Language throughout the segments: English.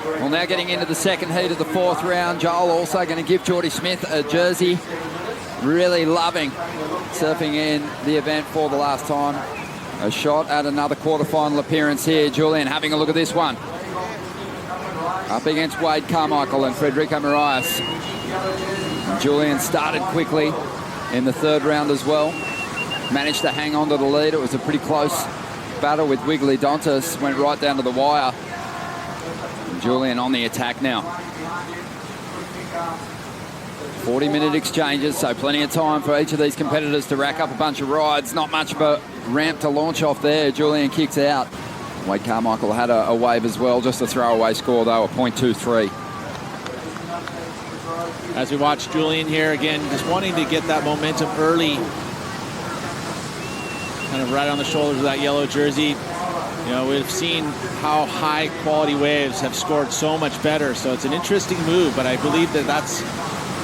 Well, now getting into the second heat of the fourth round, Joel also going to give Geordie Smith a jersey. Really loving surfing in the event for the last time. A shot at another quarterfinal appearance here. Julian having a look at this one. Up against Wade Carmichael and Frederico Morais. Julian started quickly in the third round as well. Managed to hang on to the lead. It was a pretty close battle with Wiggly Dontas. Went right down to the wire. Julian on the attack now. 40-minute exchanges, so plenty of time for each of these competitors to rack up a bunch of rides. Not much of a ramp to launch off there. Julian kicks out. Wade Carmichael had a wave as well, just a throwaway score though, a .23. As we watch Julian here again, just wanting to get that momentum early, kind of right on the shoulders of that yellow jersey. You know, we've seen how high quality waves have scored so much better, so it's an interesting move, but I believe that that's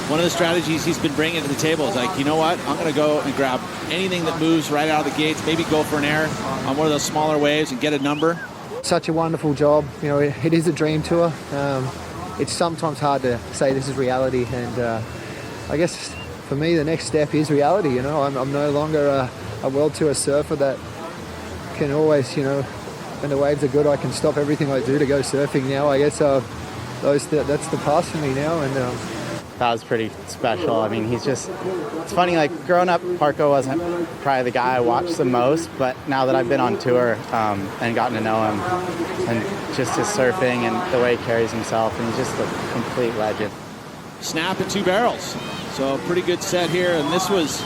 one of the strategies he's been bringing to the table. Is like, you know what, I'm going to go and grab anything that moves right out of the gates, maybe go for an air on one of those smaller waves and get a number. Such a wonderful job. You know, it is a dream tour. It's sometimes hard to say this is reality, and I guess for me the next step is reality. You know, I'm no longer a World Tour surfer that can always, you know, when the waves are good, I can stop everything I do to go surfing now. I guess that's the past for me now, and that was pretty special. I mean, it's funny, like growing up, Parko wasn't probably the guy I watched the most, but now that I've been on tour and gotten to know him, and just his surfing and the way he carries himself, and he's just a complete legend. Snap at 2 barrels. So a pretty good set here, and this was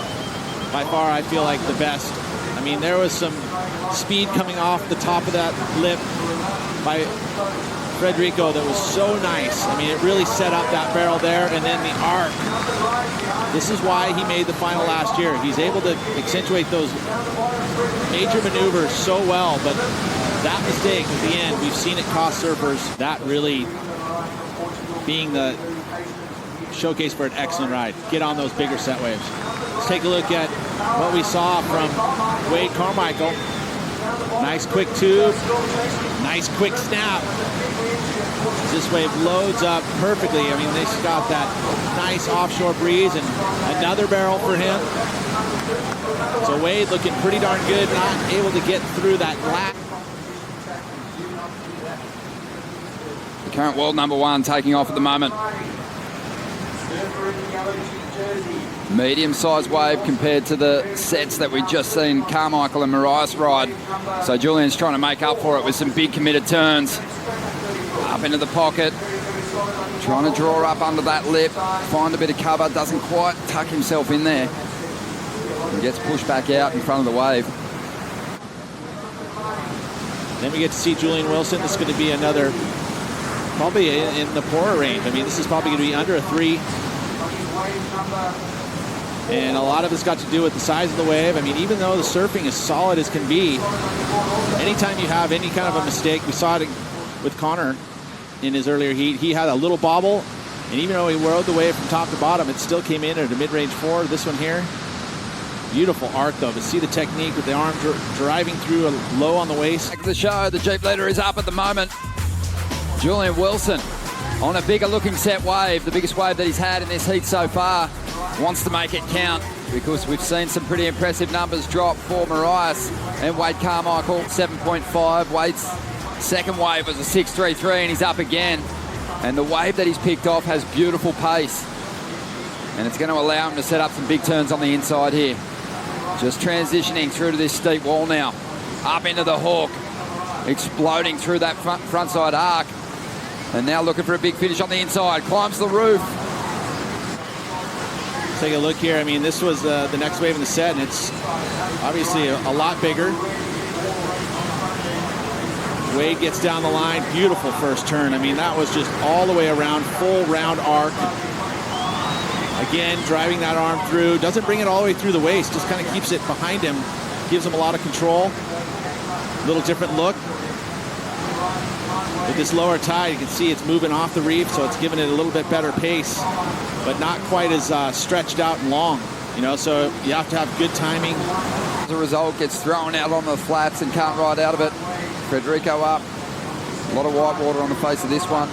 by far, I feel like, the best. I mean, there was some speed coming off the top of that lip by Frederico that was so nice. I mean, it really set up that barrel there, and then the arc. This is why he made the final last year. He's able to accentuate those major maneuvers so well, but that mistake at the end, we've seen it cost surfers. That really being the showcase for an excellent ride. Get on those bigger set waves. Let's take a look at what we saw from Wade Carmichael. Nice quick tube, nice quick snap. This wave loads up perfectly. I mean, they've got that nice offshore breeze, and another barrel for him. So Wade looking pretty darn good, not able to get through that glass. The current world #1 taking off at the moment. Medium-sized wave compared to the sets that we've just seen Carmichael and Morais ride. So Julian's trying to make up for it with some big committed turns. Up into the pocket, trying to draw up under that lip, find a bit of cover, doesn't quite tuck himself in there. And gets pushed back out in front of the wave. Then we get to see Julian Wilson. This is going to be another, probably in the poorer range. I mean, this is probably going to be under a 3. And a lot of it's got to do with the size of the wave. I mean, even though the surfing is solid as can be, anytime you have any kind of a mistake, we saw it with Connor in his earlier heat. He had a little bobble, and even though he rode the wave from top to bottom, it still came in at a mid-range 4. This one here, beautiful arc though, to see the technique with the arm driving through low on the waist. Back to the show, the Jeep leader is up at the moment. Julian Wilson on a bigger looking set wave, the biggest wave that he's had in this heat so far. Wants to make it count because we've seen some pretty impressive numbers drop for Morais and Wade Carmichael, 7.5. Wade's second wave was a 6.33, and he's up again. And the wave that he's picked off has beautiful pace. And it's going to allow him to set up some big turns on the inside here. Just transitioning through to this steep wall now. Up into the hook. Exploding through that front side arc. And now looking for a big finish on the inside. Climbs the roof. Take a look here. I mean, this was the next wave in the set, and it's obviously a lot bigger. Wade gets down the line. Beautiful first turn. I mean, that was just all the way around, full round arc. Again, driving that arm through. Doesn't bring it all the way through the waist. Just kind of keeps it behind him. Gives him a lot of control. A little different look. With this lower tide, you can see it's moving off the reef, so it's giving it a little bit better pace, but not quite as stretched out and long, you know, so you have to have good timing. As a result, gets thrown out on the flats and can't ride out of it. Frederico up. A lot of white water on the face of this one.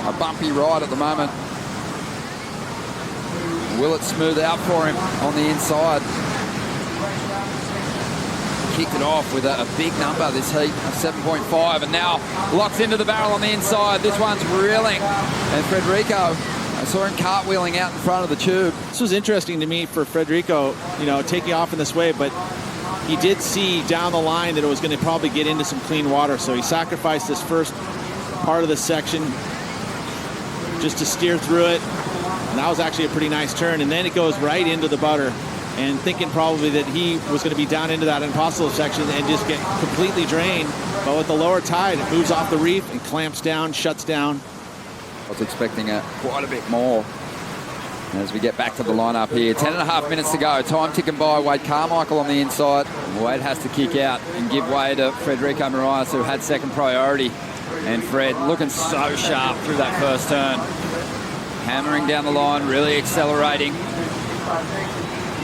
A bumpy ride at the moment. Will it smooth out for him on the inside? Kicked it off with a big number this heat, a 7.5, and now locks into the barrel on the inside. This one's reeling, and Frederico, I saw him cartwheeling out in front of the tube. This was interesting to me for Frederico, you know, taking off in this way, but he did see down the line that it was going to probably get into some clean water, so he sacrificed this first part of the section just to steer through it, and that was actually a pretty nice turn, and then it goes right into the butter, and thinking probably that he was going to be down into that impossible section and just get completely drained, but with the lower tide, it moves off the reef and clamps down, shuts down. I was expecting quite a bit more as we get back to the lineup here. 10.5 minutes to go. Time ticking by. Wade Carmichael on the inside. Wade has to kick out and give way to Frederico Morais, who had second priority. And Fred looking so sharp through that first turn. Hammering down the line, really accelerating.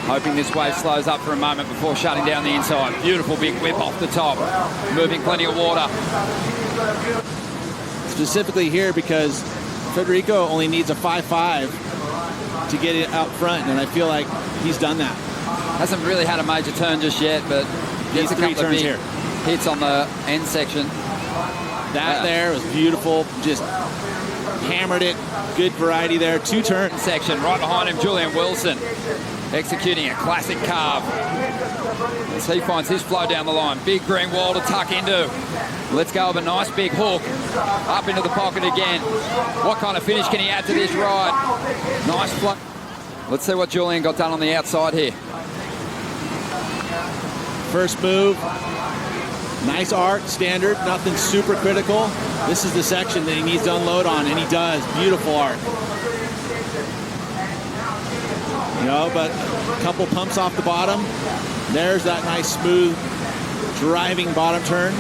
Hoping this wave slows up for a moment before shutting down the inside. Beautiful big whip off the top. Moving plenty of water. Specifically here because Frederico only needs a 5.5 to get it out front, and I feel like he's done that. Hasn't really had a major turn just yet, but gets a couple of big here. Hits on the end section. That there was beautiful, just hammered it. Good variety there. 2 turns. Section right behind him, Julian Wilson, executing a classic carve as he finds his flow down the line. Big green wall to tuck into. Let's go of a nice big hook up into the pocket again. What kind of finish can he add to this ride? Nice flow. Let's see what Julian got done on the outside here. First move. Nice arc, standard, nothing super critical. This is the section that he needs to unload on, and he does. Beautiful arc. You know, but a couple pumps off the bottom. There's that nice, smooth, driving bottom turn.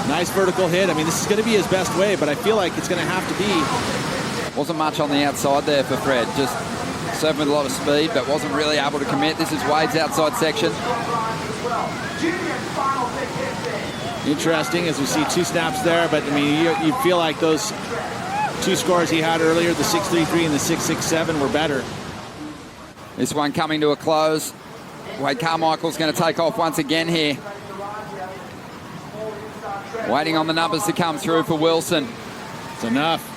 Nice vertical hit. I mean, this is going to be his best way, but I feel like it's going to have to be. Wasn't much on the outside there for Fred. Just serving with a lot of speed, but wasn't really able to commit. This is Wade's outside section. Interesting as we see 2 snaps there, but I mean, you feel like those 2 scores he had earlier, the 6.33 and the 6.67, were better. This one coming to a close. Wade Carmichael's going to take off once again here. Waiting on the numbers to come through for Wilson. It's enough.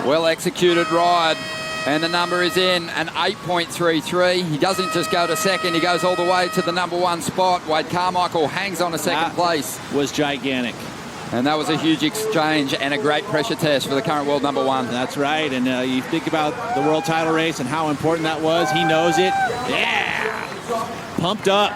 Well executed ride. And the number is in, an 8.33. He doesn't just go to second, he goes all the way to the number 1 spot. Wade Carmichael hangs on to second place. Was gigantic. And that was a huge exchange and a great pressure test for the current world number 1. That's right, and you think about the world title race and how important that was. He knows it. Yeah! Pumped up.